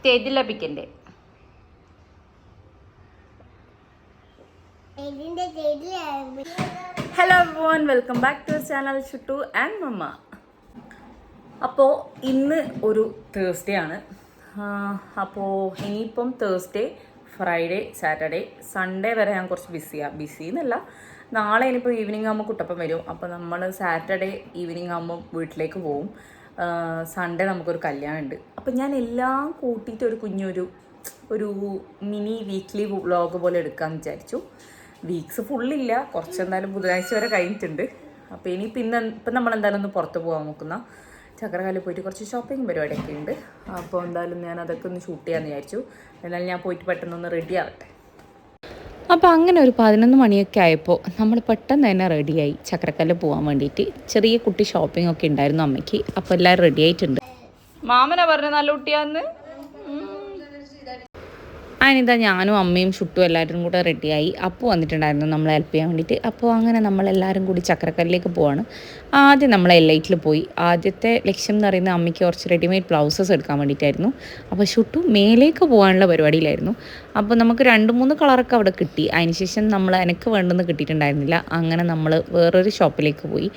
തേജില പിക്കൻ്റെ hello everyone, welcome back to channel Shuttu and mamma. അപ്പോൾ ഇന്ന് ഒരു തേഴ്സ്ഡേ ആണ്. അപ്പോൾ ഇനിയിപ്പം തേഴ്സ്ഡേ, ഫ്രൈഡേ, സാറ്റർഡേ, സൺഡേ വരെ ഞാൻ കുറച്ച് ബിസി എന്നല്ല. നാളെ ഇനിയിപ്പോൾ ഈവനിങ് ആകുമ്പോൾ കുട്ടപ്പം വരും. അപ്പോൾ നമ്മൾ സാറ്റർഡേ ഈവനിങ് ആകുമ്പോൾ വീട്ടിലേക്ക് പോവും. സൺഡേ നമുക്കൊരു കല്യാണം ഉണ്ട്. അപ്പം ഞാൻ എല്ലാം കൂട്ടിയിട്ട് ഒരു കുഞ്ഞൊരു മിനി വീക്ക്ലി വ്ളോഗ് പോലെ എടുക്കാമെന്ന് വിചാരിച്ചു. വീക്സ് ഫുള്ളില്ല, കുറച്ചെന്തായാലും ബുധനാഴ്ച വരെ കഴിഞ്ഞിട്ടുണ്ട്. അപ്പോൾ ഇപ്പം നമ്മളെന്തായാലും ഒന്ന് പുറത്ത് പോകാൻ നോക്കുന്ന ചക്രകാലിൽ പോയിട്ട് കുറച്ച് ഷോപ്പിംഗ് പരിപാടിയൊക്കെ ഉണ്ട്. അപ്പോൾ എന്തായാലും ഞാൻ അതൊക്കെ ഒന്ന് ഷൂട്ട് ചെയ്യാമെന്ന് വിചാരിച്ചു. എന്നാലും ഞാൻ പോയിട്ട് പെട്ടെന്നൊന്ന് റെഡി ആവട്ടെ. അപ്പോൾ അങ്ങനെ ഒരു 11 മണിയൊക്കെ ആയപ്പോൾ നമ്മൾ പെട്ടെന്ന് തന്നെ റെഡിയായി ചക്രക്കല്ല് പോകാൻ വേണ്ടിയിട്ട്. ചെറിയ കുട്ടി ഷോപ്പിംഗ് ഒക്കെ ഉണ്ടായിരുന്നു അമ്മയ്ക്ക്. അപ്പോൾ എല്ലാവരും റെഡി ആയിട്ടുണ്ട്. മാമനാ പറഞ്ഞ നല്ല കുട്ടിയാന്ന്. അതിനിതാ ഞാനും അമ്മയും ഷുട്ടും എല്ലാവരും കൂടെ റെഡിയായി. അപ്പോൾ വന്നിട്ടുണ്ടായിരുന്നു നമ്മളെ ഹെൽപ്പ് ചെയ്യാൻ വേണ്ടിയിട്ട്. അപ്പോൾ അങ്ങനെ നമ്മളെല്ലാവരും കൂടി ചക്രക്കല്ലിലേക്ക് പോവാണ്. ആദ്യം നമ്മൾ എലൈറ്റിൽ പോയി. ആദ്യത്തെ ലക്ഷ്യം എന്ന് പറയുന്നത് അമ്മയ്ക്ക് കുറച്ച് റെഡിമെയ്ഡ് ബ്ലൗസസ് എടുക്കാൻ വേണ്ടിയിട്ടായിരുന്നു. അപ്പോൾ ഷുട്ടു മേലേക്ക് പോകാനുള്ള പരിപാടിയിലായിരുന്നു. അപ്പോൾ നമുക്ക് 2-3 കളറൊക്കെ അവിടെ കിട്ടി. അതിനുശേഷം എനിക്ക് വേണ്ടെന്ന് കിട്ടിയിട്ടുണ്ടായിരുന്നില്ല. അങ്ങനെ നമ്മൾ വേറൊരു ഷോപ്പിലേക്ക് പോയി.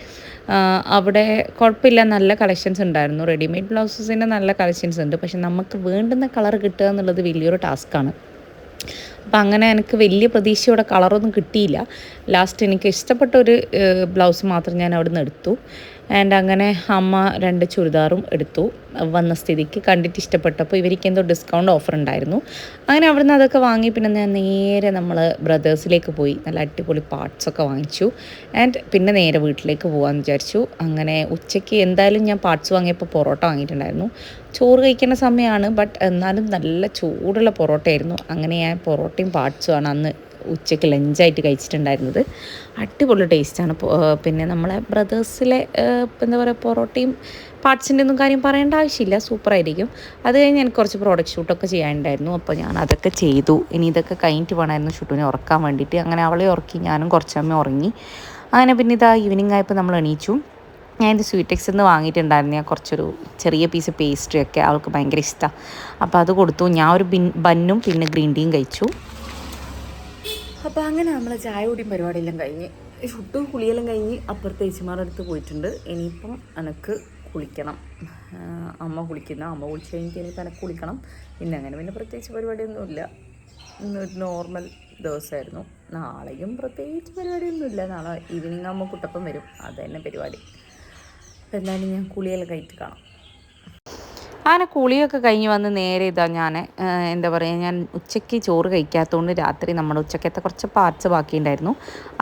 അവിടെ കുഴപ്പമില്ല, നല്ല കളക്ഷൻസ് ഉണ്ടായിരുന്നു. റെഡിമെയ്ഡ് ബ്ലൗസസിൻ്റെ നല്ല കളക്ഷൻസ് ഉണ്ട്. പക്ഷെ നമുക്ക് വേണ്ടുന്ന കളർ കിട്ടുക എന്നുള്ളത് വലിയൊരു ടാസ്ക്കാണ്. അപ്പം അങ്ങനെ എനിക്ക് വലിയ പ്രതീക്ഷയോടെ കളറൊന്നും കിട്ടിയില്ല. ലാസ്റ്റ് എനിക്ക് ഇഷ്ടപ്പെട്ട ഒരു ബ്ലൗസ് മാത്രം ഞാൻ അവിടെ നിന്ന് എടുത്തു. ആൻഡ് അങ്ങനെ അമ്മ 2 ചുരിദാറും എടുത്തു. വന്ന സ്ഥിതിക്ക് കണ്ടിട്ട് ഇഷ്ടപ്പെട്ടപ്പോൾ ഇവർക്ക് എന്തോ ഡിസ്കൗണ്ട് ഓഫർ ഉണ്ടായിരുന്നു. അങ്ങനെ അവിടെ നിന്ന് അതൊക്കെ വാങ്ങി പിന്നെ ഞാൻ നേരെ നമ്മൾ ബ്രദേഴ്സിലേക്ക് പോയി. നല്ല അടിപൊളി പാർട്സൊക്കെ വാങ്ങിച്ചു. ആൻഡ് പിന്നെ നേരെ വീട്ടിലേക്ക് പോകാമെന്ന് വിചാരിച്ചു. അങ്ങനെ ഉച്ചയ്ക്ക് എന്തായാലും ഞാൻ പാർട്സ് വാങ്ങിയപ്പോൾ പൊറോട്ട വാങ്ങിയിട്ടുണ്ടായിരുന്നു. ചോറ് കഴിക്കുന്ന സമയമാണ്, ബട്ട് എന്നാലും നല്ല ചൂടുള്ള പൊറോട്ടയായിരുന്നു. അങ്ങനെ ഞാൻ പൊറോട്ടയും പാർട്സുമാണ് അന്ന് ഉച്ചയ്ക്ക് ലഞ്ചായിട്ട് കഴിച്ചിട്ടുണ്ടായിരുന്നത്. അടിപൊളി ടേസ്റ്റാണ്. പിന്നെ നമ്മളെ ബ്രദേഴ്സിലെ എന്താ പറയുക, പൊറോട്ടയും പാർട്സിൻ്റെ ഒന്നും കാര്യം പറയേണ്ട ആവശ്യമില്ല, സൂപ്പറായിരിക്കും. അത് കഴിഞ്ഞ് എനിക്ക് കുറച്ച് പ്രോഡക്റ്റ് ഷൂട്ടൊക്കെ ചെയ്യാനുണ്ടായിരുന്നു. അപ്പോൾ ഞാൻ അതൊക്കെ ചെയ്തു. ഇനി ഇതൊക്കെ കഴിഞ്ഞിട്ട് വേണമായിരുന്നു ഷൂട്ടിനെ ഉറക്കാൻ വേണ്ടിയിട്ട്. അങ്ങനെ അവളെ ഉറക്കി, ഞാനും കുറച്ചമ്മ ഉറങ്ങി. അങ്ങനെ പിന്നെ ഇതാ ഈവനിങ് ആയപ്പോൾ നമ്മൾ എണീച്ചു. ഞാൻ ഇത് സ്വീറ്റെക്സിൽ നിന്ന് വാങ്ങിയിട്ടുണ്ടായിരുന്നു. ഞാൻ കുറച്ചൊരു ചെറിയ പീസ് പേസ്ട്രിയൊക്കെ അവൾക്ക് ഭയങ്കര ഇഷ്ടമാണ്. അപ്പോൾ അത് കൊടുത്തു. ഞാൻ ഒരു ബന്നും പിന്നെ ഗ്രീൻ ടീയും കഴിച്ചു. അപ്പോൾ അങ്ങനെ നമ്മൾ ചായ കൂടിയും പരിപാടിയെല്ലാം കഴിഞ്ഞ് ഷുട്ടും കുളിയെല്ലാം കഴിഞ്ഞ് അപ്പുറത്തെ ചേച്ചിമാരുടെ അടുത്ത് പോയിട്ടുണ്ട്. ഇനിയിപ്പം എനിക്ക് കുളിക്കണം. അമ്മ കുളിച്ച് കഴിഞ്ഞിട്ട് ഇനിയിപ്പോൾ എനിക്ക് കുളിക്കണം. പിന്നെ പ്രത്യേകിച്ച് പരിപാടിയൊന്നുമില്ല. ഇന്നൊരു നോർമൽ ദിവസമായിരുന്നു. നാളെയും പ്രത്യേകിച്ച് പരിപാടിയൊന്നുമില്ല. നാളെ ഈവനിങ് ആകുമ്പോൾ കുട്ടപ്പം വരും, അത് തന്നെ പരിപാടി. അപ്പോൾ എന്തായാലും ഞാൻ കുളിയെല്ലാം കഴിഞ്ഞിട്ട് കാണാം. അങ്ങനെ കുളിയൊക്കെ കഴിഞ്ഞ് വന്ന് നേരെ ഇതാ ഞാൻ എന്താ പറയുക, ഞാൻ ഉച്ചയ്ക്ക് ചോറ് കഴിക്കാത്തതുകൊണ്ട് രാത്രി നമ്മുടെ ഉച്ചക്കത്തെ കുറച്ച് പാർട്സ് ബാക്കിയുണ്ടായിരുന്നു.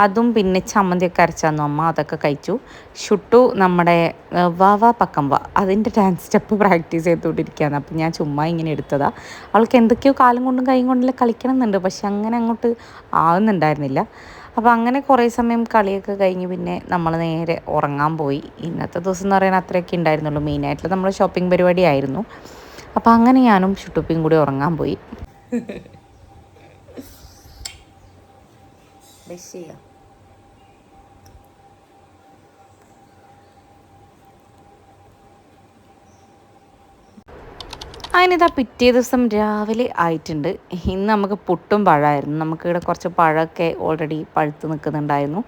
അതും പിന്നെ ചമ്മന്തിയൊക്കെ അരച്ചാന്നു അമ്മ, അതൊക്കെ കഴിച്ചു. ഷുട്ടു നമ്മുടെ വാ പക്കം വാ അതിൻ്റെ ഡാൻസ് സ്റ്റെപ്പ് പ്രാക്ടീസ് ചെയ്തുകൊണ്ടിരിക്കുകയാണ്. അപ്പം ഞാൻ ചുമ്മാ ഇങ്ങനെ എടുത്തതാണ്. അവൾക്ക് എന്തൊക്കെയോ കാലും കൊണ്ടും കൈ കൊണ്ടെല്ലാം കളിക്കണം എന്നുണ്ട്, പക്ഷെ അങ്ങനെ അങ്ങോട്ട് ആവുന്നുണ്ടായിരുന്നില്ല. അപ്പോൾ അങ്ങനെ കുറേ സമയം കളിയൊക്കെ കഴിഞ്ഞ് പിന്നെ നമ്മൾ നേരെ ഉറങ്ങാൻ പോയി. ഇന്നത്തെ ദിവസം എന്ന് പറയുന്നത് അത്രയൊക്കെ ഉണ്ടായിരുന്നുള്ളൂ. മെയിനായിട്ടുള്ള നമ്മൾ ഷോപ്പിംഗ് പരിപാടി ആയിരുന്നു. അപ്പോൾ അങ്ങനെ ഞാനും ഷുട്ടുപ്പിയും കൂടി ഉറങ്ങാൻ പോയി. അതിനിതാ പിറ്റേ ദിവസം രാവിലെ ആയിട്ടുണ്ട്. ഇന്ന് നമുക്ക് പുട്ടും പഴമായിരുന്നു. നമുക്കിവിടെ കുറച്ച് പഴമൊക്കെ ഓൾറെഡി പഴുത്ത് നിൽക്കുന്നുണ്ടായിരുന്നു.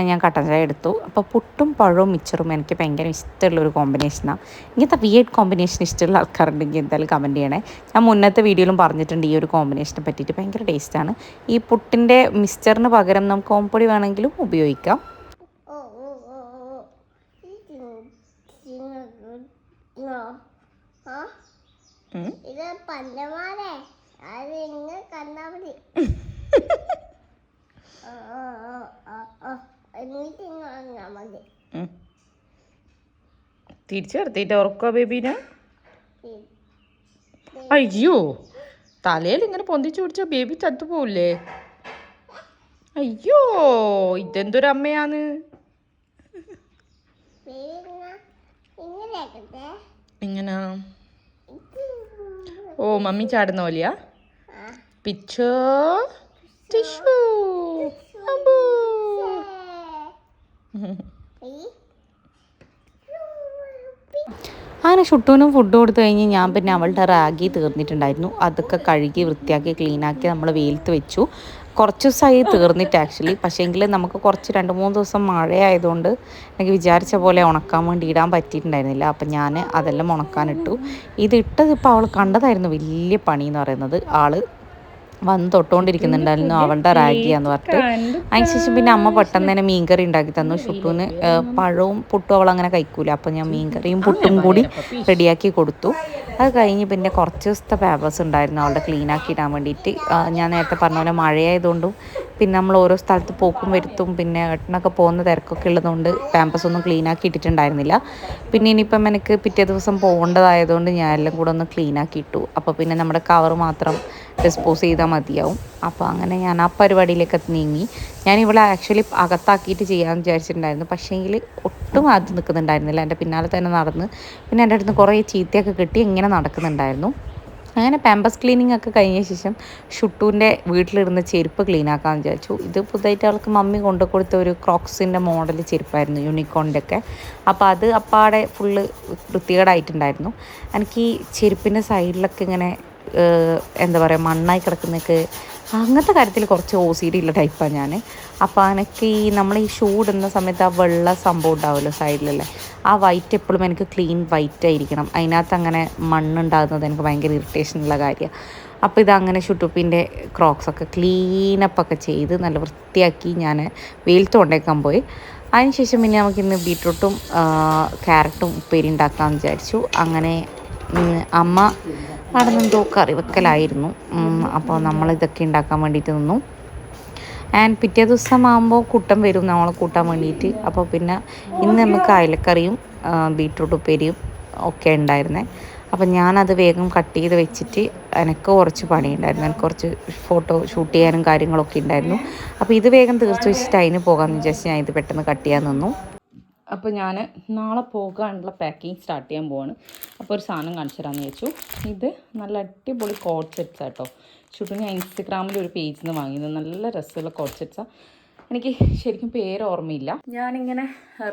ഞാൻ കട്ടൻ ചായ എടുത്തു. അപ്പോൾ പുട്ടും പഴവും മിച്ചറും എനിക്ക് ഭയങ്കര ഇഷ്ടമുള്ളൊരു കോമ്പിനേഷനാണ്. ഇങ്ങനത്തെ വിയേർഡ് കോമ്പിനേഷൻ ഇഷ്ടമുള്ള ആൾക്കാരുണ്ടെങ്കിൽ എന്തായാലും കമൻറ്റ് ചെയ്യണേ. ഞാൻ മുന്നത്തെ വീഡിയോയിലും പറഞ്ഞിട്ടുണ്ട് ഈ ഒരു കോമ്പിനേഷനെ പറ്റിയിട്ട്. ഭയങ്കര ടേസ്റ്റാണ്. ഈ പുട്ടിൻ്റെ മിക്സ്ചറിന് പകരം നമുക്ക് ഓംപൊടി വേണമെങ്കിലും ഉപയോഗിക്കാം. ഇത് പണ്ടമാരെ അത് ഇങ്ങനെ കണ്ടാ മതി. തിരിച്ചു നിർത്തിയിട്ട് ഉറക്കോ ബേബീനെ? അയ്യോ, തലയിൽ ഇങ്ങനെ പൊന്തിച്ചു പിടിച്ച ബേബി ചത്തുപോവില്ലേ? അയ്യോ, ഇതെന്തൊരമ്മയാന്ന്. ഇങ്ങനെ ഓ മമ്മി ചാടുന്ന പോലെയാ? പിച്ചോ ടിഷ്യൂ. അങ്ങനെ ഷുട്ടൂനും ഫുഡ് കൊടുത്തു കഴിഞ്ഞ് ഞാൻ പിന്നെ അവളുടെ റാഗി തീർന്നിട്ടുണ്ടായിരുന്നു, അതൊക്കെ കഴുകി വൃത്തിയാക്കി ക്ലീനാക്കി നമ്മൾ വെയിലത്ത് വെച്ചു. കുറച്ച് ദിവസമായി തീർന്നിട്ട് ആക്ച്വലി, പക്ഷേങ്കിൽ നമുക്ക് കുറച്ച് 2-3 ദിവസം മഴയായതുകൊണ്ട് എനിക്ക് വിചാരിച്ച പോലെ ഉണക്കാൻ വേണ്ടി ഇടാൻ പറ്റിയിട്ടുണ്ടായിരുന്നില്ല. അപ്പം ഞാൻ അതെല്ലാം ഉണക്കാനിട്ടു. ഇത് ഇട്ടത് ഇപ്പോൾ അവൾ കണ്ടതായിരുന്നു വലിയ പണി എന്ന് പറയുന്നത്. ആൾ വന്ന് തൊട്ടുകൊണ്ടിരിക്കുന്നുണ്ടായിരുന്നു അവളുടെ റാഗിയാന്ന് പറഞ്ഞിട്ട്. അതിനുശേഷം പിന്നെ അമ്മ പെട്ടെന്ന് തന്നെ മീൻകറി ഉണ്ടാക്കി തന്നു. ഷുട്ടൂന് പഴവും പുട്ടും അവൾ അങ്ങനെ കഴിക്കൂല, അപ്പോൾ ഞാൻ മീൻകറിയും പുട്ടും കൂടി റെഡിയാക്കി കൊടുത്തു. അത് കഴിഞ്ഞ് പിന്നെ കുറച്ച് ദിവസത്തെ പേപ്പേഴ്സ് ഉണ്ടായിരുന്നു അവളുടെ ക്ലീനാക്കി ഇടാൻ വേണ്ടിയിട്ട്. ഞാൻ നേരത്തെ പറഞ്ഞ പോലെ മഴയായതുകൊണ്ടും പിന്നെ നമ്മൾ ഓരോ സ്ഥലത്ത് പോക്കും വരുത്തും പിന്നെ ഏട്ടനൊക്കെ പോകുന്ന തിരക്കൊക്കെ ഉള്ളതുകൊണ്ട് പാമ്പേഴ്സ് ഒന്നും ക്ലീനാക്കി ഇട്ടിട്ടുണ്ടായിരുന്നില്ല. പിന്നെ ഇനിയിപ്പം എനിക്ക് പിറ്റേ ദിവസം പോകേണ്ടതായതുകൊണ്ട് ഞാൻ എല്ലാം കൂടെ ഒന്ന് ക്ലീനാക്കി ഇട്ടു. അപ്പോൾ പിന്നെ നമ്മുടെ കവർ മാത്രം ഡിസ്പോസ് ചെയ്താൽ മതിയാവും. അപ്പോൾ അങ്ങനെ ഞാൻ ആ പരിപാടിയിലേക്ക് നീങ്ങി. ഞാൻ ഇവിടെ ആക്ച്വലി അകത്താക്കിയിട്ട് ചെയ്യാമെന്ന് വിചാരിച്ചിട്ടുണ്ടായിരുന്നു, പക്ഷേങ്കിൽ ഒട്ടും ആദ്യം നിൽക്കുന്നുണ്ടായിരുന്നില്ല. എൻ്റെ പിന്നാലെ തന്നെ നടന്ന് പിന്നെ എൻ്റെ അടുത്ത് കുറേ ചീത്തയൊക്കെ കിട്ടി ഇങ്ങനെ നടക്കുന്നുണ്ടായിരുന്നു. അങ്ങനെ പാമ്പസ് ക്ലീനിങ് ഒക്കെ കഴിഞ്ഞ ശേഷം ഷുട്ടൂൻ്റെ വീട്ടിലിരുന്ന ചെരുപ്പ് ക്ലീനാക്കാമെന്ന് വിചാരിച്ചു. ഇത് പുതുതായിട്ട് അവൾക്ക് മമ്മി കൊണ്ടു കൊടുത്ത ഒരു ക്രോക്സിൻ്റെ മോഡൽ ചെരുപ്പായിരുന്നു, യൂണിക്കോണിൻ്റെ ഒക്കെ. അപ്പോൾ അത് അപ്പാടെ ഫുള്ള് വൃത്തികേടായിട്ടുണ്ടായിരുന്നു. എനിക്ക് ഈ ചെരുപ്പിൻ്റെ സൈഡിലൊക്കെ ഇങ്ങനെ എന്താ പറയുക മണ്ണായി കിടക്കുന്നതൊക്കെ അങ്ങനത്തെ കാര്യത്തിൽ കുറച്ച് OCD ഉള്ള ടൈപ്പാണ് ഞാൻ. അപ്പോൾ എനിക്ക് ഈ നമ്മൾ ഈ ഷൂ ഇടുന്ന സമയത്ത് ആ വെള്ള സംഭവം ഉണ്ടാവുമല്ലോ സൈഡിലല്ലേ, ആ വൈറ്റ് എപ്പോഴും എനിക്ക് ക്ലീൻ വൈറ്റ് ആയിരിക്കണം. അതിനകത്ത് അങ്ങനെ മണ്ണുണ്ടാകുന്നത് എനിക്ക് ഭയങ്കര ഇറിറ്റേഷനുള്ള കാര്യമാണ്. അപ്പോൾ ഇതങ്ങനെ ഷുട്ടൂപ്പിൻ്റെ ക്രോക്സൊക്കെ ക്ലീനപ്പൊക്കെ ചെയ്ത് നല്ല വൃത്തിയാക്കി ഞാൻ വെയിലത്ത് കൊണ്ടേക്കാൻ പോയി. അതിനുശേഷം പിന്നെ നമുക്കിന്ന് ബീട്രൂട്ടും ക്യാരറ്റും ഉപ്പേരി ഉണ്ടാക്കാമെന്ന് വിചാരിച്ചു. അങ്ങനെ അമ്മ അവിടെ നിന്നെന്തോ കറി വെക്കലായിരുന്നു. അപ്പോൾ നമ്മളിതൊക്കെ ഉണ്ടാക്കാൻ വേണ്ടിയിട്ട് നിന്നു. ആൻഡ് പിറ്റേ ദിവസം ആകുമ്പോൾ കുട്ടൻ വരും നമ്മളെ കൂട്ടാൻ വേണ്ടിയിട്ട്. അപ്പോൾ പിന്നെ ഇന്ന് നമുക്ക് അയലക്കറിയും ബീട്രൂട്ട് ഉപ്പേരിയും ഒക്കെ ഉണ്ടായിരുന്നേ. അപ്പം ഞാനത് വേഗം കട്ട് ചെയ്ത് വെച്ചിട്ട് എനിക്ക് കുറച്ച് പണിയുണ്ടായിരുന്നു. എനിക്ക് കുറച്ച് ഫോട്ടോ ഷൂട്ട് ചെയ്യാനും കാര്യങ്ങളൊക്കെ ഉണ്ടായിരുന്നു. അപ്പോൾ ഇത് വേഗം തീർത്ത് വെച്ചിട്ട് അതിന് പോകാമെന്ന് വിചാരിച്ച് ഞാൻ ഇത് പെട്ടെന്ന് കട്ട് ചെയ്യാൻ നിന്നു. അപ്പോൾ ഞാൻ നാളെ പോകാനുള്ള പാക്കിങ് സ്റ്റാർട്ട് ചെയ്യാൻ പോവാണ്. അപ്പോൾ ഒരു സാധനം കാണിച്ചു തരാമെന്ന് വെച്ചു. ഇത് നല്ല അടിപൊളി കോഡ് സെറ്റ്സാണ് കേട്ടോ. ഷൂട്ട് ഞാൻ ഇൻസ്റ്റഗ്രാമിൽ ഒരു പേജിൽ നിന്ന് വാങ്ങിയത്. നല്ല രസമുള്ള കോഡ് സെറ്റ്സാണ്. എനിക്ക് ശരിക്കും പേര് ഓർമ്മയില്ല. ഞാനിങ്ങനെ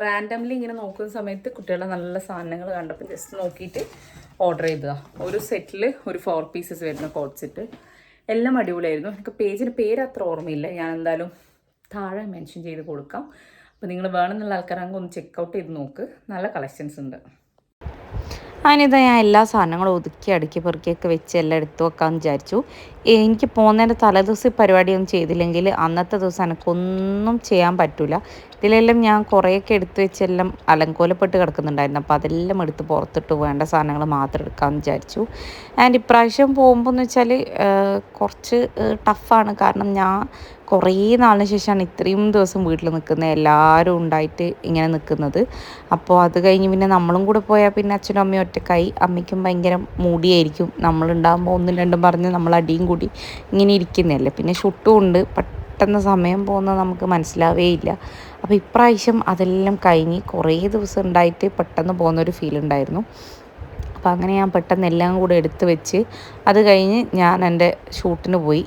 റാൻഡംലി ഇങ്ങനെ നോക്കുന്ന സമയത്ത് കുട്ടികളുടെ നല്ല സാധനങ്ങൾ കണ്ടപ്പോൾ ജസ്റ്റ് നോക്കിയിട്ട് ഓർഡർ ചെയ്തതാണ്. ഒരു സെറ്റിൽ ഒരു 4 പീസസ് വരുന്ന കോഡ് സെറ്റ്. എല്ലാം അടിപൊളിയായിരുന്നു. എനിക്ക് പേജിൻ്റെ പേര് അത്ര ഓർമ്മയില്ല. ഞാൻ എന്തായാലും താഴെ മെൻഷൻ ചെയ്ത് കൊടുക്കാം. അപ്പോൾ നിങ്ങൾ വേണമെന്നുള്ള ആൾക്കാരാണെങ്കിൽ ഒന്ന് ചെക്കൗട്ട് ചെയ്ത് നോക്ക്. നല്ല കളക്ഷൻസ് ഉണ്ട്. അതിനിത് ഞാൻ എല്ലാ സാധനങ്ങളും ഒതുക്കി അടുക്കി പെറുക്കിയൊക്കെ വെച്ച് എല്ലാം എടുത്തു വെക്കാമെന്ന് വിചാരിച്ചു. എനിക്ക് പോകുന്നതിൻ്റെ തലേദിവസം പരിപാടിയൊന്നും ചെയ്തില്ലെങ്കിൽ അന്നത്തെ ദിവസം എനിക്കൊന്നും ചെയ്യാൻ പറ്റില്ല. ഇതിലെല്ലാം ഞാൻ കുറേയൊക്കെ എടുത്ത് വെച്ചെല്ലാം അലങ്കോലപ്പെട്ട് കിടക്കുന്നുണ്ടായിരുന്നു. അപ്പോൾ അതെല്ലാം എടുത്ത് പുറത്തിട്ട് വേണ്ട സാധനങ്ങൾ മാത്രം എടുക്കാമെന്ന് വിചാരിച്ചു. ആൻഡ് ഇപ്രാവശ്യം പോകുമ്പോൾ എന്ന് വെച്ചാൽ കുറച്ച് ടഫാണ്. കാരണം ഞാൻ കുറേ നാളിന് ശേഷമാണ് ഇത്രയും ദിവസം വീട്ടിൽ നിൽക്കുന്നത്, എല്ലാവരും ഉണ്ടായിട്ട് ഇങ്ങനെ നിൽക്കുന്നത്. അപ്പോൾ അത് കഴിഞ്ഞ് പിന്നെ നമ്മളും കൂടെ പോയാൽ പിന്നെ അച്ഛനും അമ്മയും ഒറ്റക്കായി. അമ്മയ്ക്കും ഭയങ്കര മൂടിയായിരിക്കും. നമ്മളുണ്ടാകുമ്പോൾ 1-2 പറഞ്ഞ് നമ്മൾ അടിയും കൂടി ഇങ്ങനെ ഇരിക്കുന്നതല്ലേ. പിന്നെ ഷുട്ടും ഉണ്ട്, പെട്ടെന്ന് സമയം പോകുന്നത് നമുക്ക് മനസ്സിലാവേ ഇല്ല. അപ്പോൾ ഇപ്രാവശ്യം അതെല്ലാം കഴിഞ്ഞ് കുറേ ദിവസം ഉണ്ടായിട്ട് പെട്ടെന്ന് പോകുന്നൊരു ഫീൽ ഉണ്ടായിരുന്നു. അപ്പോൾ അങ്ങനെ ഞാൻ പെട്ടെന്ന് എല്ലാം കൂടെ എടുത്ത് വെച്ച് അത് കഴിഞ്ഞ് ഞാൻ എൻ്റെ ഷൂട്ടിന് പോയി.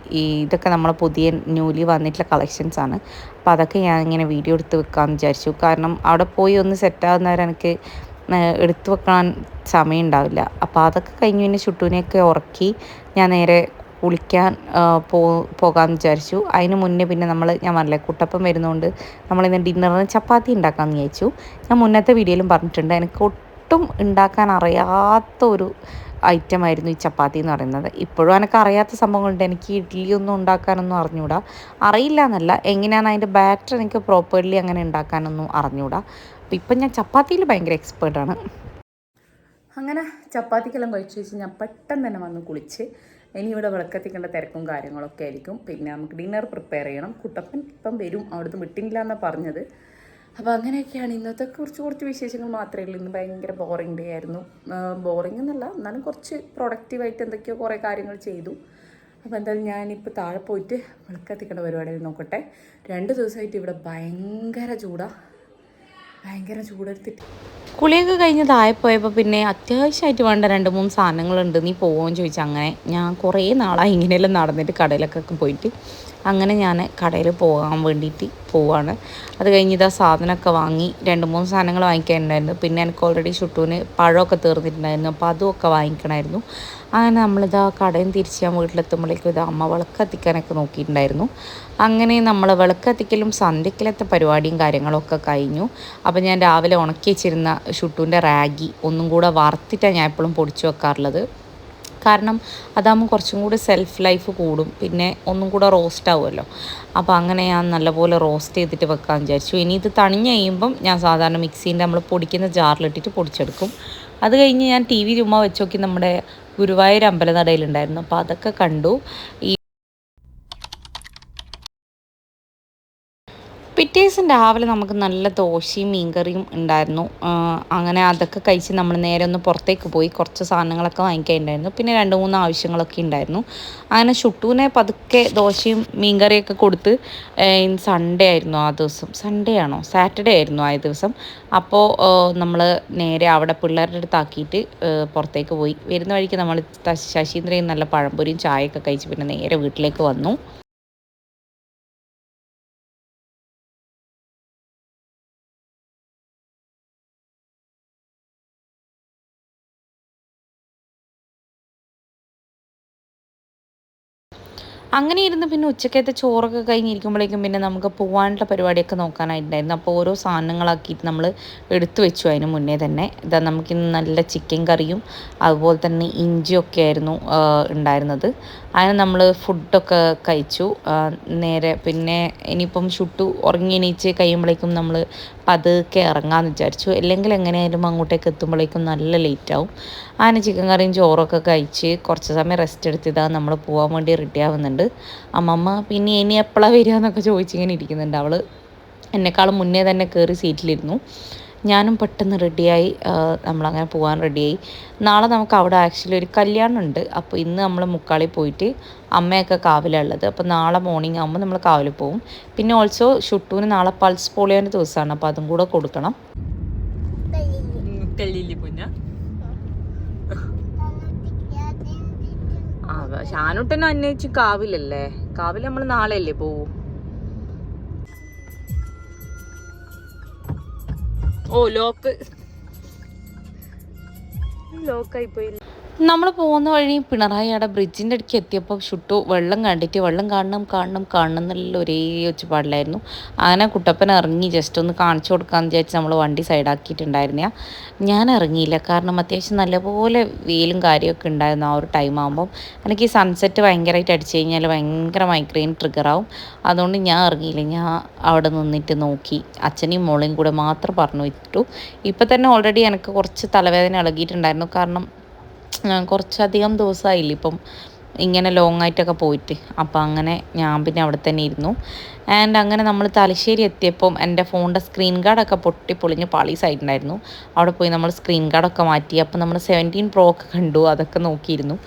ഇതൊക്കെ നമ്മളെ പുതിയ ന്യൂലി വന്നിട്ടുള്ള കളക്ഷൻസാണ്. അപ്പോൾ അതൊക്കെ ഞാൻ ഇങ്ങനെ വീഡിയോ എടുത്ത് വെക്കാമെന്ന് വിചാരിച്ചു. കാരണം അവിടെ പോയി ഒന്ന് സെറ്റാകുന്നവരെ എനിക്ക് എടുത്തു വെക്കാൻ സമയം ഉണ്ടാവില്ല. അപ്പോൾ അതൊക്കെ കഴിഞ്ഞ് പിന്നെ ഷുട്ടൂനെയൊക്കെ ഉറക്കി ഞാൻ നേരെ കുളിക്കാൻ പോകാമെന്ന് വിചാരിച്ചു. അതിന് മുന്നേ പിന്നെ ഞാൻ പറഞ്ഞില്ലേ കുട്ടപ്പം വരുന്നതുകൊണ്ട് നമ്മളിന്ന് ഡിന്നറിന് ചപ്പാത്തി ഉണ്ടാക്കാമെന്ന് വിചാരിച്ചു. ഞാൻ മുന്നത്തെ വീഡിയോയിലും പറഞ്ഞിട്ടുണ്ട്, എനിക്ക് ഒട്ടും ഉണ്ടാക്കാൻ അറിയാത്ത ഒരു ഐറ്റമായിരുന്നു ഈ ചപ്പാത്തി എന്ന് പറയുന്നത്. ഇപ്പോഴും എനിക്ക് അറിയാത്ത സംഭവങ്ങളുണ്ട്. എനിക്ക് ഇഡ്ഡലിയൊന്നും ഉണ്ടാക്കാനൊന്നും അറിഞ്ഞൂടാ. അറിയില്ല എന്നല്ല, എങ്ങനെയാണ് അതിൻ്റെ ബാറ്റർ എനിക്ക് പ്രോപ്പർലി അങ്ങനെ ഉണ്ടാക്കാനൊന്നും അറിഞ്ഞൂടാ. അപ്പോൾ ഇപ്പം ഞാൻ ചപ്പാത്തിയിൽ ഭയങ്കര എക്സ്പേർട്ടാണ്. അങ്ങനെ ചപ്പാത്തിക്കെല്ലാം കഴിച്ച് വെച്ച് ഞാൻ പെട്ടെന്ന് തന്നെ വന്ന് കുളിച്ച് ഇനി ഇവിടെ വിളക്കത്തിക്കേണ്ട തിരക്കും കാര്യങ്ങളൊക്കെ ആയിരിക്കും. പിന്നെ നമുക്ക് ഡിന്നർ പ്രിപ്പയർ ചെയ്യണം. കുട്ടപ്പൻ ഇപ്പം വരും, അവിടുന്ന് വിട്ടില്ല എന്നാണ് പറഞ്ഞത്. അപ്പോൾ അങ്ങനെയൊക്കെയാണ് ഇന്നത്തെ കുറച്ച് വിശേഷങ്ങൾ മാത്രമേ ഉള്ളൂ. ഇന്ന് ഭയങ്കര ബോറിംഗ് ഡേ ആയിരുന്നു. ബോറിംഗ് എന്നല്ല, എന്നാലും കുറച്ച് പ്രൊഡക്റ്റീവായിട്ട് എന്തൊക്കെയോ കുറേ കാര്യങ്ങൾ ചെയ്തു. അപ്പോൾ എന്തായാലും ഞാനിപ്പോൾ താഴെ പോയിട്ട് വിളക്കത്തിക്കേണ്ട പരിപാടികൾ നോക്കട്ടെ. 2 ദിവസമായിട്ട് ഇവിടെ ഭയങ്കര ചൂടെടുത്തിട്ട് കുളിയൊക്കെ കഴിഞ്ഞ് താഴെ പോയപ്പോൾ പിന്നെ അത്യാവശ്യമായിട്ട് വേണ്ട 2-3 സാധനങ്ങളുണ്ട്, നീ പോകുമെന്ന് ചോദിച്ചാൽ അങ്ങനെ ഞാൻ കുറേ നാളായി ഇങ്ങനെയെല്ലാം നടന്നിട്ട് കടയിലൊക്കെ പോയിട്ട്. അങ്ങനെ ഞാൻ കടയിൽ പോകാൻ വേണ്ടിയിട്ട് പോവാണ്. അത് കഴിഞ്ഞ് ഇതാ സാധനമൊക്കെ വാങ്ങി 2-3 സാധനങ്ങൾ വാങ്ങിക്കാനുണ്ടായിരുന്നു. പിന്നെ എനിക്ക് ഓൾറെഡി ഷുട്ടൂന് പഴമൊക്കെ തീർന്നിട്ടുണ്ടായിരുന്നു, അപ്പോൾ അതുമൊക്കെ വാങ്ങിക്കണമായിരുന്നു. അങ്ങനെ നമ്മളിതാ കടയിൽ തിരിച്ച് ഞാൻ വീട്ടിലെത്തുമ്പോഴേക്കും ഇതാ അമ്മ വിളക്ക് കത്തിക്കാനൊക്കെ നോക്കിയിട്ടുണ്ടായിരുന്നു. അങ്ങനെ നമ്മൾ വിളക്ക് കത്തിക്കലും സന്ധ്യക്കലത്തെ പരിപാടിയും കാര്യങ്ങളൊക്കെ കഴിഞ്ഞു. അപ്പോൾ ഞാൻ രാവിലെ ഉണക്കി വെച്ചിരുന്ന ഷുട്ടൂൻ്റെ റാഗി ഒന്നും കൂടെ വറുത്തിട്ടാണ് ഞാൻ എപ്പോഴും പൊടിച്ചു വെക്കാറുള്ളത്. കാരണം അതാകുമ്പോൾ കുറച്ചും കൂടി സെൽഫ് ലൈഫ് കൂടും, പിന്നെ ഒന്നും കൂടെ റോസ്റ്റ് ആവുമല്ലോ. അപ്പോൾ അങ്ങനെ ഞാൻ നല്ലപോലെ റോസ്റ്റ് ചെയ്തിട്ട് വെക്കാമെന്ന് വിചാരിച്ചു. ഇനി ഇത് തണിഞ്ഞ് കഴിയുമ്പം ഞാൻ സാധാരണ മിക്സീൻ്റെ നമ്മൾ പൊടിക്കുന്ന ജാറിലിട്ടിട്ട് പൊടിച്ചെടുക്കും. അത് കഴിഞ്ഞ് ഞാൻ TV ചുമ്മാ വെച്ച് നോക്കി, നമ്മുടെ ഗുരുവായൂർ അമ്പലനടയിലുണ്ടായിരുന്നു, അപ്പോൾ അതൊക്കെ കണ്ടു. പിറ്റേ ദിവസം രാവിലെ നമുക്ക് നല്ല ദോശയും മീൻകറിയും ഉണ്ടായിരുന്നു. അങ്ങനെ അതൊക്കെ കഴിച്ച് നമ്മൾ നേരെ ഒന്ന് പുറത്തേക്ക് പോയി കുറച്ച് സാധനങ്ങളൊക്കെ വാങ്ങിക്കാനുണ്ടായിരുന്നു. പിന്നെ 2-3 ആവശ്യങ്ങളൊക്കെ ഉണ്ടായിരുന്നു. അങ്ങനെ ഷുട്ടൂനെ പതുക്കെ ദോശയും മീൻകറിയൊക്കെ കൊടുത്ത്, സൺഡേ ആയിരുന്നു ആ ദിവസം. സൺഡേ ആണോ സാറ്റർഡേ ആയിരുന്നു ആ ദിവസം. അപ്പോൾ നമ്മൾ നേരെ അവിടെ പിള്ളേരുടെ അടുത്താക്കിയിട്ട് പുറത്തേക്ക് പോയി. വരുന്ന വഴിക്ക് നമ്മൾ ശശീന്ദ്രയും നല്ല പഴംപൊരിയും ചായയൊക്കെ കഴിച്ച് പിന്നെ നേരെ വീട്ടിലേക്ക് വന്നു. അങ്ങനെ ഇരുന്ന് പിന്നെ ഉച്ചക്കത്തെ ചോറൊക്കെ കഴിഞ്ഞിരിക്കുമ്പോഴേക്കും പിന്നെ നമുക്ക് പോകാനുള്ള പരിപാടിയൊക്കെ നോക്കാനായിട്ടുണ്ടായിരുന്നു. അപ്പോൾ ഓരോ സാധനങ്ങളാക്കിയിട്ട് നമ്മൾ എടുത്തു വെച്ചു അതിന് മുന്നേ തന്നെ. ഇതാ നമുക്കിന്ന് നല്ല ചിക്കൻ കറിയും അതുപോലെ തന്നെ ഇഞ്ചിയൊക്കെ ആയിരുന്നു ഉണ്ടായിരുന്നത്. അങ്ങനെ നമ്മൾ ഫുഡൊക്കെ കഴിച്ചു. നേരെ പിന്നെ ഇനിയിപ്പം ഷുട്ടു ഉറങ്ങി എണീച്ച് കഴിയുമ്പോഴേക്കും നമ്മൾ പതുക്കെ ഇറങ്ങാമെന്ന് വിചാരിച്ചു. അല്ലെങ്കിൽ എങ്ങനെയായാലും അങ്ങോട്ടേക്ക് എത്തുമ്പോഴേക്കും നല്ല ലേറ്റാവും. അങ്ങനെ ചിക്കൻ കറിയും ചോറൊക്കെ കഴിച്ച് കുറച്ച് സമയം റെസ്റ്റ് എടുത്തിതാണ് നമ്മൾ പോകാൻ വേണ്ടി റെഡി ആവുന്നുണ്ട്. അമ്മമ്മ പിന്നെ ഇനി എപ്പോഴാണ് വരിക എന്നൊക്കെ ചോദിച്ചിങ്ങനെ ഇരിക്കുന്നുണ്ട്. അവൾ എന്നെക്കാളും മുന്നേ തന്നെ കയറി സീറ്റിലിരുന്നു. ഞാനും പെട്ടെന്ന് റെഡിയായി. നമ്മളങ്ങനെ പോകാൻ റെഡിയായി. നാളെ നമുക്ക് അവിടെ ആക്ച്വലി ഒരു കല്യാണം ഉണ്ട്. അപ്പോൾ ഇന്ന് നമ്മൾ മുക്കാളിൽ പോയിട്ട് അമ്മയൊക്കെ കാവിലുള്ളത്. അപ്പോൾ നാളെ മോർണിംഗ് ആകുമ്പോൾ നമ്മൾ കാവിൽ പോകും. പിന്നെ ഓൾസോ ഷുട്ടൂന് നാളെ പൾസ് പോളിയോൻ്റെ ദിവസമാണ്, അപ്പോൾ അതും കൂടെ കൊടുക്കണം. ഷാനുട്ടനെ അന്വേഷിച്ച് കാവിലല്ലേ, കാവിൽ നമ്മൾ നാളെ അല്ലേ പോവും. ഓ ലോക്കായി പോയി. നമ്മൾ പോകുന്ന വഴി പിണറായി അവിടെ ബ്രിഡ്ജിൻ്റെ അടുക്ക് എത്തിയപ്പോൾ ഷുട്ടു വെള്ളം കണ്ടിട്ട് വെള്ളം കാണണം എന്നുള്ള ഒരേ ഒച്ചപ്പാടിലായിരുന്നു. അങ്ങനെ കുട്ടപ്പൻ ഇറങ്ങി ജസ്റ്റ് ഒന്ന് കാണിച്ചു കൊടുക്കാമെന്ന് വിചാരിച്ച് നമ്മൾ വണ്ടി സൈഡാക്കിയിട്ടുണ്ടായിരുന്നേ. ഞാൻ ഇറങ്ങിയില്ല, കാരണം അത്യാവശ്യം നല്ലപോലെ വെയിലും കാര്യമൊക്കെ ഉണ്ടായിരുന്നു ആ ഒരു ടൈം ആകുമ്പം. എനിക്ക് ഈ സൺസെറ്റ് ഭയങ്കരമായിട്ട് അടിച്ചു കഴിഞ്ഞാൽ ഭയങ്കര മൈഗ്രെയിൻ ട്രിഗറാവും. അതുകൊണ്ട് ഞാൻ ഇറങ്ങിയില്ല. ഞാൻ അവിടെ നിന്നിട്ട് നോക്കി, അച്ഛനെയും മോളെയും കൂടെ മാത്രം പറഞ്ഞു വിട്ടു. ഇപ്പം തന്നെ ഓൾറെഡി എനിക്ക് കുറച്ച് തലവേദന ഇളകിയിട്ടുണ്ടായിരുന്നു, കാരണം കുറച്ചധികം ദിവസമായില്ല ഇപ്പം ഇങ്ങനെ ലോങ് ആയിട്ടൊക്കെ പോയിട്ട്. അപ്പോൾ അങ്ങനെ ഞാൻ പിന്നെ അവിടെ തന്നെ ഇരുന്നു. ആൻഡ് അങ്ങനെ നമ്മൾ തലശ്ശേരി എത്തിയപ്പം എൻ്റെ ഫോണിൻ്റെ സ്ക്രീൻ ഗാർഡൊക്കെ പൊളിഞ്ഞ് പാളീസായിട്ടുണ്ടായിരുന്നു. അവിടെ പോയി നമ്മൾ സ്ക്രീൻ ഗാർഡൊക്കെ മാറ്റി. അപ്പോൾ നമ്മൾ 17 Pro ഒക്കെ കണ്ടു, അതൊക്കെ നോക്കിയിരുന്നു.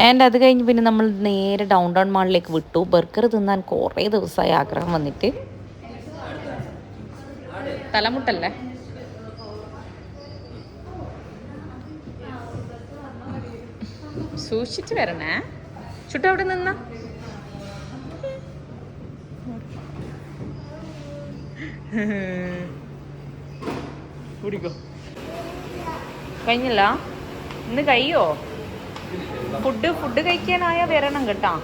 ആൻഡ് അത് കഴിഞ്ഞ് പിന്നെ നമ്മൾ നേരെ ഡൗൺ ടൗൺ മാളിലേക്ക് വിട്ടു. ബർഗർ തിന്നാൻ കുറേ ദിവസമായി ആഗ്രഹം വന്നിട്ട്. തലമുട്ടല്ലേ, സൂക്ഷിച്ച് വരണേ. ചുട്ട അവിടെ നിന്ന കുടിക്കോ, കഴിഞ്ഞില്ല ഇന്ന് കഴിയോ? ഫുഡ് കഴിക്കാനായാ വരണം കേട്ടാ.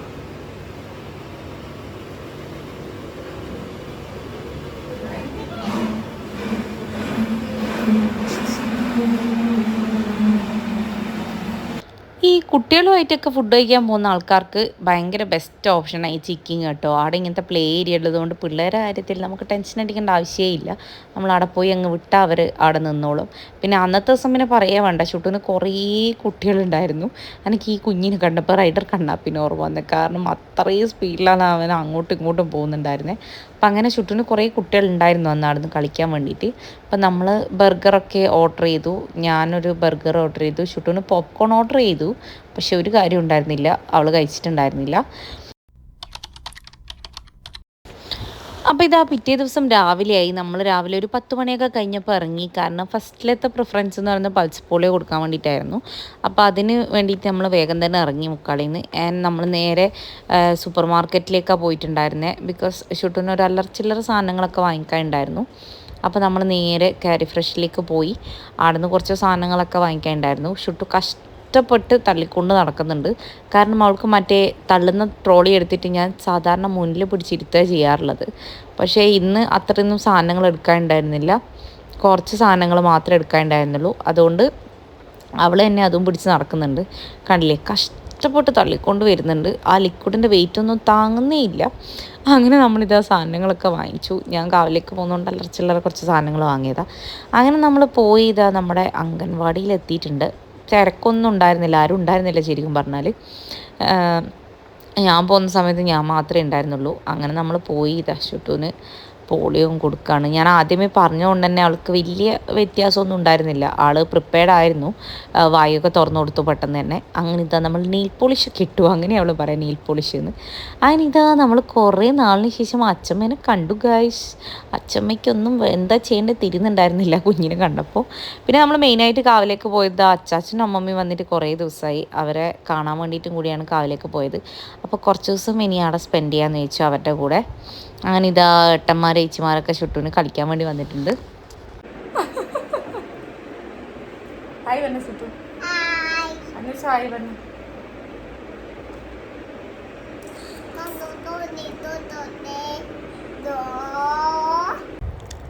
ഈ കുട്ടികളുമായിട്ടൊക്കെ ഫുഡ് കഴിക്കാൻ പോകുന്ന ആൾക്കാർക്ക് ഭയങ്കര ബെസ്റ്റ് ഓപ്ഷനാണ് ഈ ചിക്കിങ് കേട്ടോ. അവിടെ ഇങ്ങനത്തെ പ്ലേ ഏരിയ ഉള്ളതുകൊണ്ട് പിള്ളേരുടെ കാര്യത്തിൽ നമുക്ക് ടെൻഷൻ അടിക്കേണ്ട ആവശ്യമേ ഇല്ല. നമ്മൾ അവിടെ പോയി അങ്ങ് വിട്ടാൽ അവർ അവിടെ നിന്നോളും. പിന്നെ അന്നത്തെ ദിവസം പിന്നെ പറയാൻ വേണ്ട, ഷൂട്ടിന് കുറേ കുട്ടികളുണ്ടായിരുന്നു. എനിക്ക് ഈ കുഞ്ഞിനെ കണ്ടപ്പോൾ റൈഡർ കണ്ണാപ്പിന് ഓർമ്മ വന്നത്, കാരണം അത്രയും സ്പീഡിലാണ് അവൻ അങ്ങോട്ടും ഇങ്ങോട്ടും പോകുന്നുണ്ടായിരുന്നത്. അപ്പം അങ്ങനെ ഷുട്ടിന് കുറേ കുട്ടികളുണ്ടായിരുന്നു അന്ന് അവിടെ നിന്ന് കളിക്കാൻ വേണ്ടിയിട്ട്. അപ്പം നമ്മൾ ബർഗറൊക്കെ ഓർഡർ ചെയ്തു. ഞാനൊരു ബർഗർ ഓർഡർ ചെയ്തു. ഷുട്ടിന് പോപ്കോൺ ഓർഡർ ചെയ്തു, പക്ഷെ ഒരു കാര്യം ഉണ്ടായിരുന്നില്ല, അവൾ കഴിച്ചിട്ടുണ്ടായിരുന്നില്ല. അപ്പോൾ ഇതാ പിറ്റേ ദിവസം രാവിലെയായി. നമ്മൾ രാവിലെ ഒരു 10 മണിയൊക്കെ കഴിഞ്ഞപ്പോൾ ഇറങ്ങി. കാരണം ഫസ്റ്റിലത്തെ പ്രിഫറൻസ് എന്ന് പറയുന്നത് പൾസ് പോളിയോ കൊടുക്കാൻ വേണ്ടിയിട്ടായിരുന്നു. അപ്പോൾ അതിന് വേണ്ടിയിട്ട് നമ്മൾ വേഗം തന്നെ ഇറങ്ങി മുക്കാളിൽ നിന്ന്. ആൻഡ് നമ്മൾ നേരെ സൂപ്പർ മാർക്കറ്റിലേക്കാണ് പോയിട്ടുണ്ടായിരുന്നത്. ബിക്കോസ് ഷുട്ടൂന് ഒരു ചില്ലറ സാധനങ്ങളൊക്കെ വാങ്ങിക്കാനുണ്ടായിരുന്നു. അപ്പോൾ നമ്മൾ നേരെ കാരി ഫ്രഷിലേക്ക് പോയി. അവിടുന്ന് കുറച്ച് സാധനങ്ങളൊക്കെ വാങ്ങിക്കാനുണ്ടായിരുന്നു. ഷുട്ടു കഷ്ടപ്പെട്ട് തള്ളിക്കൊണ്ട് നടക്കുന്നുണ്ട്. കാരണം അവൾക്ക് മറ്റേ തള്ളുന്ന ട്രോളി എടുത്തിട്ട് ഞാൻ സാധാരണ മുന്നിൽ പിടിച്ചിരുത്തുക ചെയ്യാറുള്ളത്. പക്ഷേ ഇന്ന് അത്രയൊന്നും സാധനങ്ങൾ എടുക്കാനുണ്ടായിരുന്നില്ല. കുറച്ച് സാധനങ്ങൾ മാത്രമേ എടുക്കാനുണ്ടായിരുന്നുള്ളൂ. അതുകൊണ്ട് അവൾ തന്നെ അതും പിടിച്ച് നടക്കുന്നുണ്ട്. കണ്ടില്ലേ, കഷ്ടപ്പെട്ട് തള്ളിക്കൊണ്ട് വരുന്നുണ്ട്. ആ ലിക്വിഡിൻ്റെ വെയിറ്റൊന്നും താങ്ങുന്നേ ഇല്ല. അങ്ങനെ നമ്മളിതാ സാധനങ്ങളൊക്കെ വാങ്ങിച്ചു. ഞാൻ കാവിലേക്ക് പോകുന്നതുകൊണ്ട് ചില്ലറ കുറച്ച് സാധനങ്ങൾ വാങ്ങിയതാണ്. അങ്ങനെ നമ്മൾ പോയി ഇതാ നമ്മുടെ അംഗൻവാടിയിൽ എത്തിയിട്ടുണ്ട്. തിരക്കൊന്നും ഉണ്ടായിരുന്നില്ല, ആരും ഉണ്ടായിരുന്നില്ല ശരിക്കും പറഞ്ഞാൽ. ഞാൻ പോകുന്ന സമയത്ത് ഞാൻ മാത്രമേ ഉണ്ടായിരുന്നുള്ളൂ. അങ്ങനെ നമ്മൾ പോയി ഇതാ ഷുട്ടൂന് പോളിയോയും കൊടുക്കുകയാണ്. ഞാൻ ആദ്യമേ പറഞ്ഞുകൊണ്ട് തന്നെ അവൾക്ക് വലിയ വ്യത്യാസമൊന്നും ഉണ്ടായിരുന്നില്ല. ആൾ പ്രിപ്പയർഡ് ആയിരുന്നു. വായൊക്കെ തുറന്നു കൊടുത്തു പെട്ടെന്ന് തന്നെ. അങ്ങനെ ഇതാ നമ്മൾ നെയിൽ പോളിഷൊക്കെ ഇട്ടു. അങ്ങനെ അവൾ പറയാം നെയിൽ പോളിഷ് എന്ന്. അങ്ങനെ ഇതാ നമ്മൾ കുറേ നാളിന് ശേഷം അച്ചമ്മേനെ കണ്ടു ഗായ്സ്. അച്ചമ്മയ്ക്കൊന്നും എന്താ ചെയ്യേണ്ടത് തിരിയുന്നുണ്ടായിരുന്നില്ല കുഞ്ഞിനെ കണ്ടപ്പോൾ. പിന്നെ നമ്മൾ മെയിനായിട്ട് കാവിലേക്ക് പോയത് അച്ചാച്ചനും അമ്മമ്മയും വന്നിട്ട് കുറേ ദിവസമായി. അവരെ കാണാൻ വേണ്ടിയിട്ടും കൂടിയാണ് കാവിലേക്ക് പോയത്. അപ്പോൾ കുറച്ച് ദിവസം ഇനി അവിടെ സ്പെൻഡ് ചെയ്യാമെന്ന് ചോദിച്ചു അവരുടെ കൂടെ. അങ്ങനെ ഇതാ ഏട്ടന്മാർ ഏച്ചിമാരൊക്കെ ഷുട്ടൂന് കളിക്കാൻ വേണ്ടി വന്നിട്ടുണ്ട്. ഹായ് പറഞ്ഞു ഷുട്ടു. ഹായ് പറഞ്ഞു.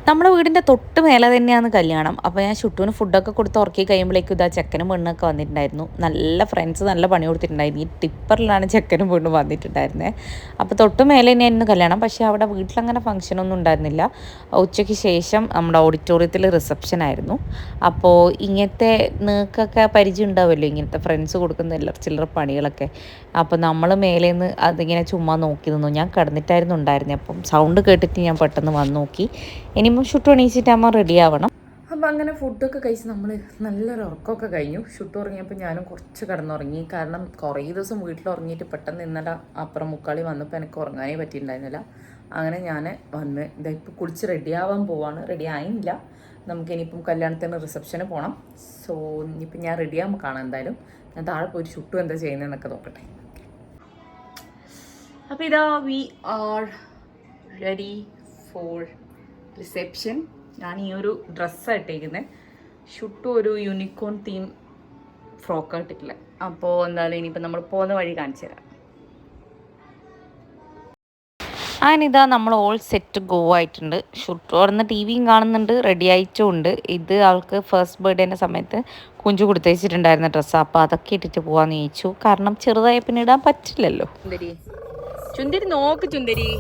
നമ്മുടെ വീടിൻ്റെ തൊട്ട് മേലെ തന്നെയാണ് കല്യാണം. അപ്പോൾ ഞാൻ ഷുട്ടൂന് ഫുഡൊക്കെ കൊടുത്ത് ഉറക്കി കഴിയുമ്പോഴേക്കും ഇതാ ചെക്കനും പെണ്ണൊക്കെ വന്നിട്ടുണ്ടായിരുന്നു. നല്ല ഫ്രണ്ട്സ് നല്ല പണി കൊടുത്തിട്ടുണ്ടായിരുന്നു. ഈ ടിപ്പറിലാണ് ചെക്കനും പെണ്ണും വന്നിട്ടുണ്ടായിരുന്നത്. അപ്പോൾ തൊട്ട് മേലെ തന്നെയായിരുന്നു കല്യാണം. പക്ഷേ അവിടെ വീട്ടിലങ്ങനെ ഫംഗ്ഷനൊന്നും ഉണ്ടായിരുന്നില്ല. ഉച്ചയ്ക്ക് ശേഷം നമ്മുടെ ഓഡിറ്റോറിയത്തിൽ റിസപ്ഷൻ ആയിരുന്നു. അപ്പോൾ ഇങ്ങനത്തെ നിങ്ങൾക്കൊക്കെ പരിചയം ഉണ്ടാവുമല്ലോ ഇങ്ങനത്തെ ഫ്രണ്ട്സ് കൊടുക്കുന്ന ചില്ലറ പണികളൊക്കെ. അപ്പോൾ നമ്മൾ മേലെ നിന്ന് അതിങ്ങനെ ചുമ്മാ നോക്കി നിന്നു. ഞാൻ കിടന്നിട്ടായിരുന്നു ഉണ്ടായിരുന്നത്. അപ്പം സൗണ്ട് കേട്ടിട്ട് ഞാൻ പെട്ടെന്ന് വന്ന് നോക്കി. ഇനിയിപ്പോൾ ഷുട്ടു എണീച്ചിട്ടാകുമ്പോൾ റെഡി ആവണം. അപ്പോൾ അങ്ങനെ ഫുഡൊക്കെ കഴിച്ച് നമ്മൾ നല്ലൊരു ഉറക്കമൊക്കെ കഴിഞ്ഞു. ഷുട്ടു ഉറങ്ങിയപ്പോൾ ഞാനും കുറച്ച് കിടന്നുറങ്ങി. കാരണം കുറേ ദിവസം വീട്ടിൽ ഉറങ്ങിയിട്ട് പെട്ടെന്ന് ഇന്നലെ അപ്പുറം മുക്കാളി വന്നപ്പോൾ എനിക്ക് ഉറങ്ങാനേ പറ്റിയിട്ടുണ്ടായിരുന്നില്ല. അങ്ങനെ ഞാൻ വന്ന് ഇതാ ഇപ്പോൾ കുളിച്ച് റെഡി ആവാൻ പോവാണ്. റെഡി ആയില്ല. നമുക്കിനിയിപ്പം കല്യാണത്തിന് റിസപ്ഷന് പോകണം. സോ ഇനിയിപ്പം ഞാൻ റെഡി ആകുമ്പോൾ കാണാം. എന്തായാലും ഞാൻ താഴെ പോയിട്ട് ഷുട്ടു എന്താ ചെയ്യുന്നതെന്നൊക്കെ നോക്കട്ടെ. അപ്പോൾ ഇതാ we are ready for reception. ഞാൻ ഈ ഒരു ഡ്രസ്സാണ് ഇട്ടേക്കുന്നത്. ഷുട്ടു ഒരു യൂണിക്കോൺ തീം ഫ്രോക്കാണ് ഇട്ടിട്ടില്ല. അപ്പോൾ എന്തായാലും ഇനിയിപ്പോൾ നമ്മൾ പോകുന്ന വഴി കാണിച്ചു തരാം. അങ്ങനിതാ നമ്മൾ ഓൾ സെറ്റ് ഗോ ആയിട്ടുണ്ട്. ഷുട്ടു അവിടുന്ന് ടി വിയും കാണുന്നുണ്ട്, റെഡി ആയിട്ടുമുണ്ട്. ഇത് ആൾക്ക് ഫസ്റ്റ് ബർത്ത്ഡേൻ്റെ സമയത്ത് കുഞ്ചു കൊടുത്തേച്ചിട്ടുണ്ടായിരുന്ന ഡ്രസ്സാണ്. അപ്പോൾ അതൊക്കെ ഇട്ടിട്ട് പോകാമെന്ന് ചോദിച്ചു. കാരണം ചെറുതായി പിന്നെ ഇടാൻ പറ്റില്ലല്ലോ. ചുന്ദരി നോക്ക് ചുന്ദരി.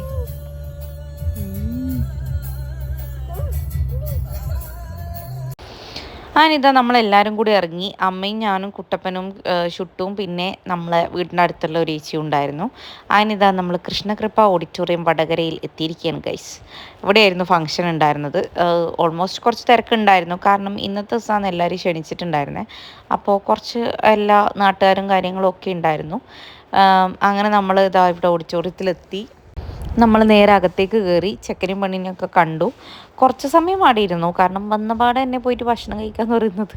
ഞാനിതാ നമ്മളെല്ലാവരും കൂടി ഇറങ്ങി. അമ്മയും ഞാനും കുട്ടപ്പനും ഷുട്ടും പിന്നെ നമ്മളെ വീടിൻ്റെ അടുത്തുള്ള ഒരു ഏച്ചിയും ഉണ്ടായിരുന്നു. അതിനിതാ നമ്മൾ കൃഷ്ണകൃപ ഓഡിറ്റോറിയം വടകരയിൽ എത്തിയിരിക്കുകയാണ് ഗൈസ്. ഇവിടെയായിരുന്നു ഫംഗ്ഷൻ ഉണ്ടായിരുന്നത്. ഓൾമോസ്റ്റ് കുറച്ച് തിരക്കുണ്ടായിരുന്നു. കാരണം ഇന്നത്തെ ദിവസമാണ് എല്ലാവരും ക്ഷണിച്ചിട്ടുണ്ടായിരുന്നത്. അപ്പോൾ കുറച്ച് എല്ലാ നാട്ടുകാരും കാര്യങ്ങളും ഒക്കെ ഉണ്ടായിരുന്നു. അങ്ങനെ നമ്മൾ ഇതാ ഇവിടെ ഓഡിറ്റോറിയത്തിലെത്തി. നമ്മൾ നേരെ അകത്തേക്ക് കയറി ചെക്കനും പെണ്ണിനെയൊക്കെ കണ്ടു. കുറച്ച് സമയം ആടിയിരുന്നു. കാരണം വന്നപാടെ തന്നെ പോയിട്ട് ഭക്ഷണം കഴിക്കാമെന്ന് പറയുന്നത്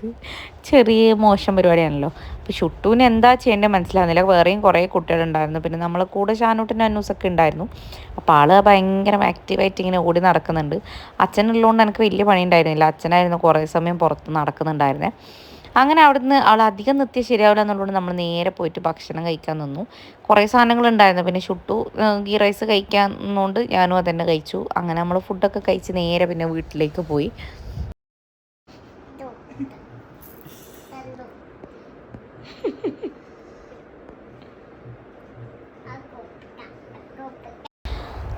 ചെറിയ മോശം പരിപാടിയാണല്ലോ. അപ്പോൾ ഷുട്ടൂന് എന്താ ചെയ്യേണ്ടത് മനസ്സിലാവുന്നില്ല. വേറെയും കുറേ കുട്ടികളുണ്ടായിരുന്നു. പിന്നെ നമ്മളെ കൂടെ ഷാനൂട്ടിൻ്റെ അന്നൂസൊക്കെ ഉണ്ടായിരുന്നു. അപ്പോൾ ആൾ ഭയങ്കര ആക്റ്റീവായിട്ട് ഇങ്ങനെ ഓടി നടക്കുന്നുണ്ട്. അച്ഛനുള്ളതുകൊണ്ട് എനിക്ക് വലിയ പണി ഉണ്ടായിരുന്നില്ല. അച്ഛനായിരുന്നു കുറേ സമയം പുറത്ത് നടക്കുന്നുണ്ടായിരുന്നത്. അങ്ങനെ അവിടുന്ന് അവൾ അധികം നിർത്തിയാൽ ശരിയാവില്ല എന്നുള്ളതുകൊണ്ട് നമ്മൾ നേരെ പോയിട്ട് ഭക്ഷണം കഴിക്കാൻ നിന്നു. കുറേ സാധനങ്ങളുണ്ടായിരുന്നു. പിന്നെ ഷുട്ടു ഗീ റൈസ് കഴിക്കാമെന്നുകൊണ്ട് ഞാനും അതന്നെ കഴിച്ചു. അങ്ങനെ നമ്മൾ ഫുഡൊക്കെ കഴിച്ച് നേരെ പിന്നെ വീട്ടിലേക്ക് പോയി.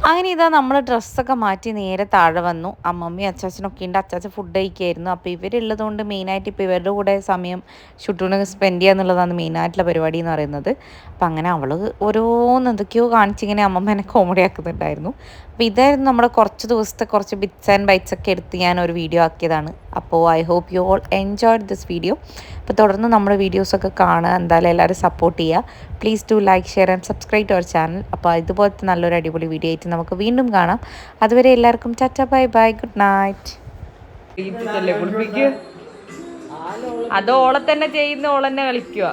അങ്ങനെ ഇതാ നമ്മൾ ഡ്രസ്സൊക്കെ മാറ്റി നേരെ താഴെ വന്നു. അമ്മമ്മയും അച്ചാച്ചനൊക്കെ ഉണ്ട്. അച്ചാച്ചൻ ഫുഡ് കഴിക്കായിരുന്നു. അപ്പോൾ ഇവരുള്ളതുകൊണ്ട് മെയിനായിട്ട് ഇപ്പോൾ ഇവരുടെ കൂടെ സമയം ഷുട്ടൂന് സ്പെൻഡ് ചെയ്യുക എന്നുള്ളതാണ് മെയിനായിട്ടുള്ള പരിപാടി എന്ന് പറയുന്നത്. അപ്പോൾ അങ്ങനെ അവൾ ഓരോന്ന് എന്തൊക്കെയോ കാണിച്ചിങ്ങനെ അമ്മമ്മേനെ കോമഡി ആക്കുന്നുണ്ടായിരുന്നു. അപ്പോൾ ഇതായിരുന്നു നമ്മുടെ കുറച്ച് ദിവസത്തെ കുറച്ച് ബിറ്റ്സ് ആൻഡ് ബൈറ്റ്സ് ഒക്കെ എടുത്ത് ഞാൻ ഒരു വീഡിയോ ആക്കിയതാണ്. അപ്പോൾ I hope you all enjoyed this video. അപ്പോൾ തുടർന്ന് നമ്മുടെ വീഡിയോസൊക്കെ കാണുക, എന്തായാലും എല്ലാവരും സപ്പോർട്ട് ചെയ്യുക. Please do like, share and subscribe to our channel. അപ്പോൾ ഇതുപോലത്തെ നല്ലൊരു അടിപൊളി വീഡിയോ ആയിട്ട് നമുക്ക് വീണ്ടും കാണാം. അതുവരെ എല്ലാവർക്കും Tata, bye bye, good night. അത് ഓളെ തന്നെ ചെയ്യുന്ന ഓളെന്നെ കളിക്കുക.